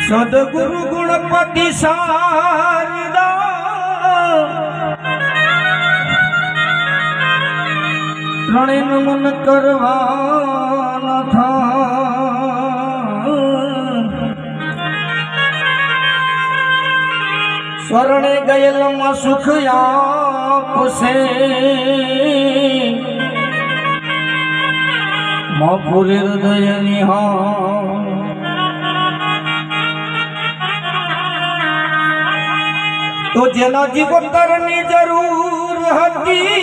સદગુરુ ગુણપતિ શારદા ત્રણે નમન કરવાના થા સ્વર્ણે ગયેલમાં સુખ આપશે મપુરે હૃદય નિહા તો જેના જીવતરની જરૂર હતી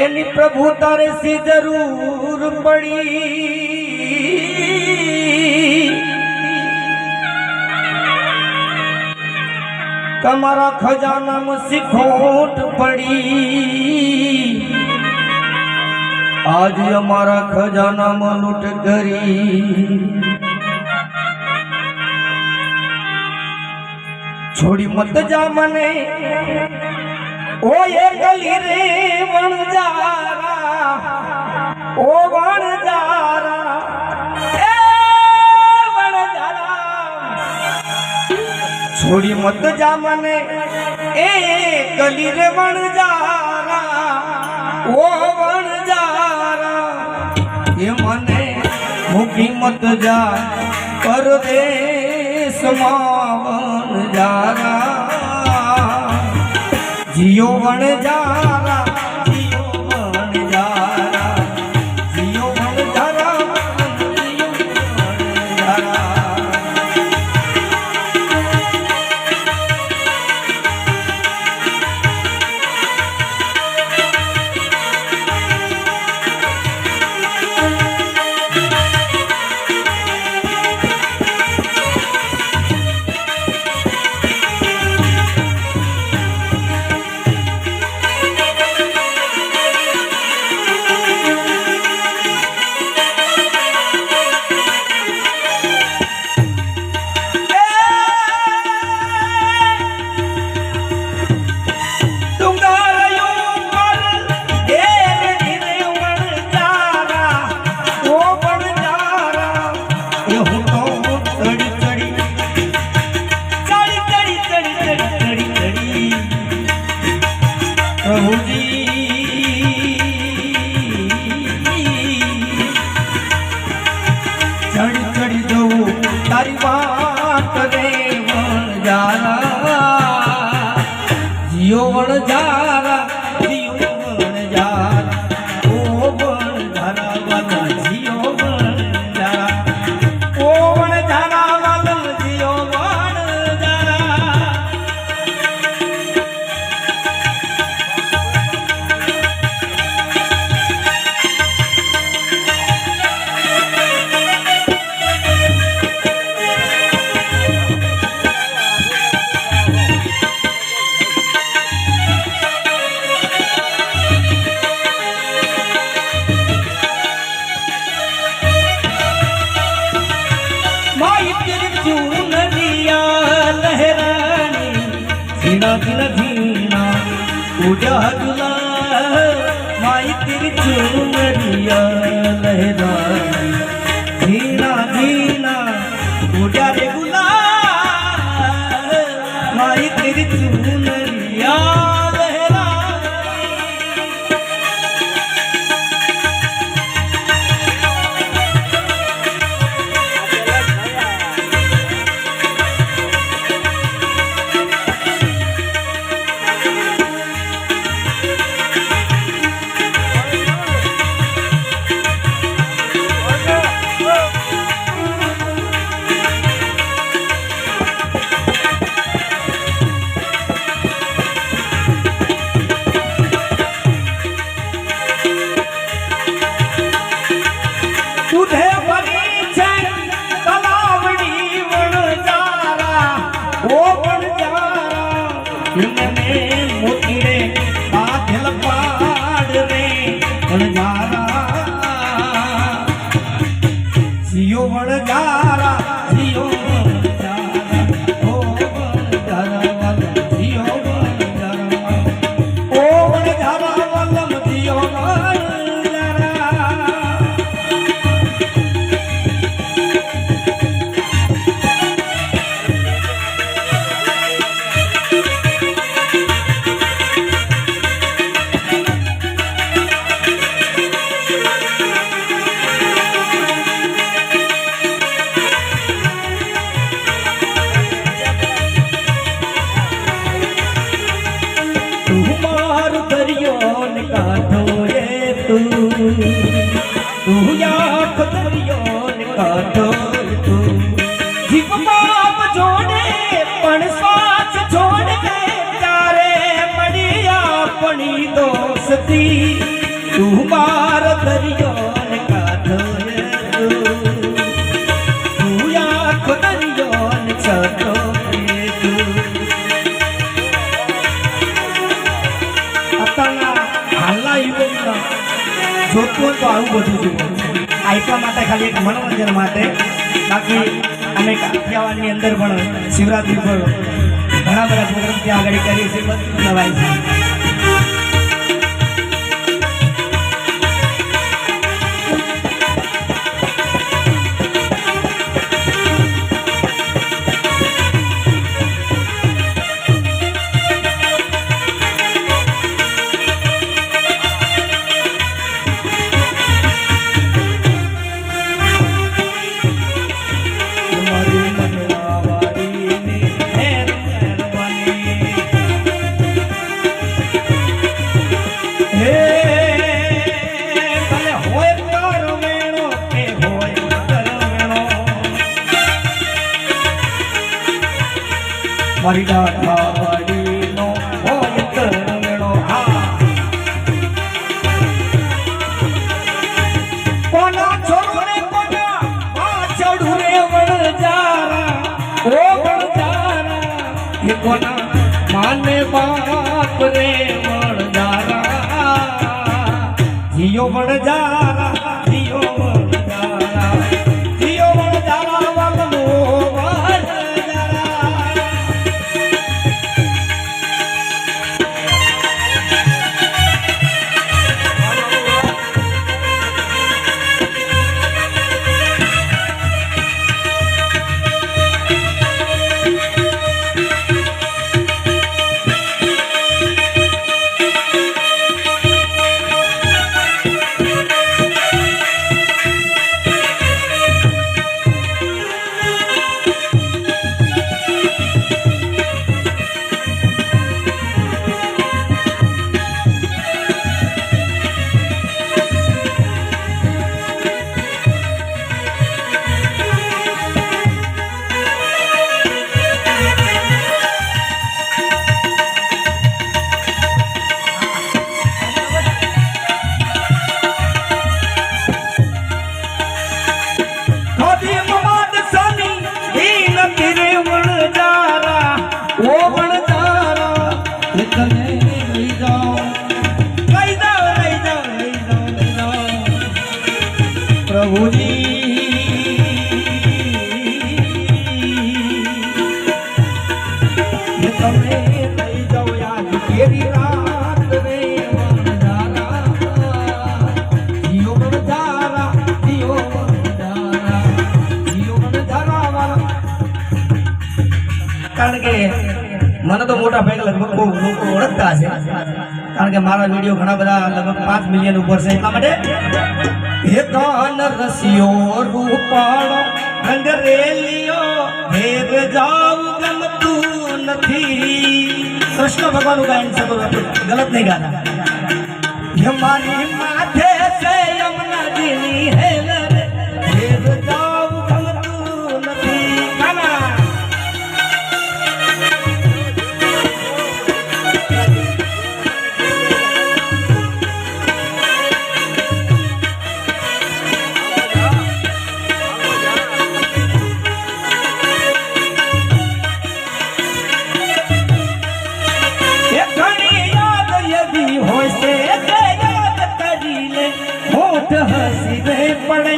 એની પ્રભુ તારે સી જરૂર પડી તમારા ખજાનામાં સી ખોટ પડી આજ અમારા ખજાનામાં લૂંટ કરી छोड़ी मत जा मने ओ ये गली रे वणजारा ओ वणजारा ए वणजारा छोड़ी मत जा मने ए गली रे वणजारा ओ वणजारा ये मने मुकी मत जा परदेश मावन जारा जियो वन जारा जियो वन जारा जियो वन जारा जियो वन जारा तारी बात रे वणजारा जियो वणजारा जियो वणजारा ओ वणजारा वाला जियो वणजारा ओ वणजारा वाला जियो वणजारा पूजा दुला माई तेरी चुनरिया लहरानी धीना धीना पूजा रे गुला माई तेरी चुनरिया मोतीरे बाधल पाड़ रे वणजारा जियो वणजारा जियो वणजारा ओ वणजारा वाला जियो वणजारा નથી તું માર દરિયો ને કાંઠો તું આખો દરિયો ને છતો અત્યારના હાલના યુગમાં જોતું તો આવું બધું જોયું આ એટલા માટે ખાલી એક મનોરંજન માટે બાકી અમે કાઠિયાવાડની અંદર પણ શિવરાત્રી પર ઘણા બધા પ્રોગ્રામ ત્યાં આગળ કરીએ છીએ બધું નવાય છે મારી દાઢાવાડીનો હોય તરમેણો કોના છોકરે કોના પાછળું રે વણજારા ઓ વણજારા એ કોના માને બાપ રે વણજારા જીયો વણજારા જીયો વણજારા જીયો વણજારા વાગલો કારણ કે મને તો મોટા ભાગે લગભગ બહુ લોકો ઓળખતા છે કારણ કે મારા વિડીયો ઘણા બધા લગભગ 5 મિલિયન ઉપર છે એટલા માટે હે કાન રસિયો રૂપાળો રંગ રેલિયો ભેગ જાવ ગમતું નથી કૃષ્ણ ભગવાનનું ગાયન છે તો ગલત નહીં ગાતા મારી માથે છે યમુનાજીની હેલ રે ભેગ જાવ ગમતું નથી કાના હસી રે પડે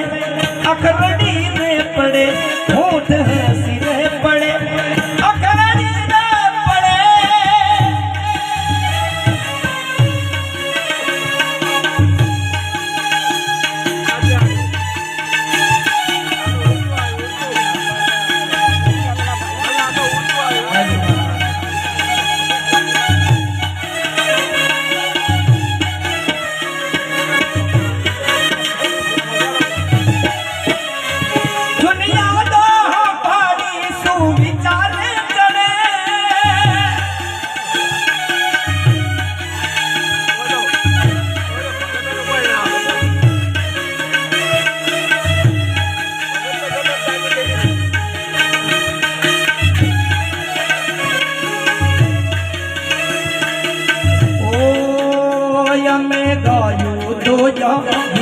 તમે ગાયું તો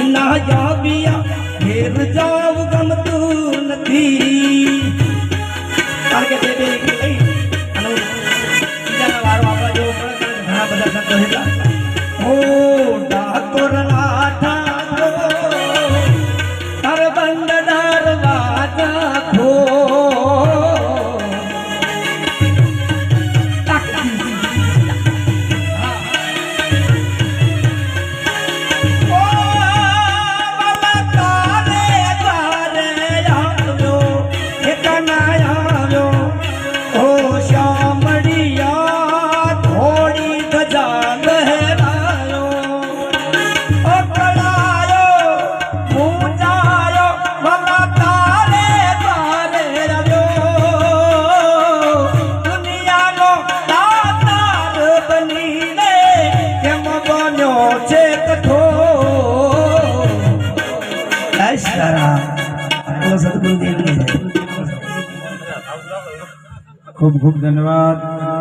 ના જાવ્યા ઘેર જાવ ગમતું નથી કારણ કે તે લઈ અને બીજાના વારો આપવા જેવો પડે ઘણા બધા શબ્દો હતા ઓ ડાકોર ના ઠાકો તાર બંધ દરવાજા ખો ખૂબ ખૂબ ધન્યવાદ।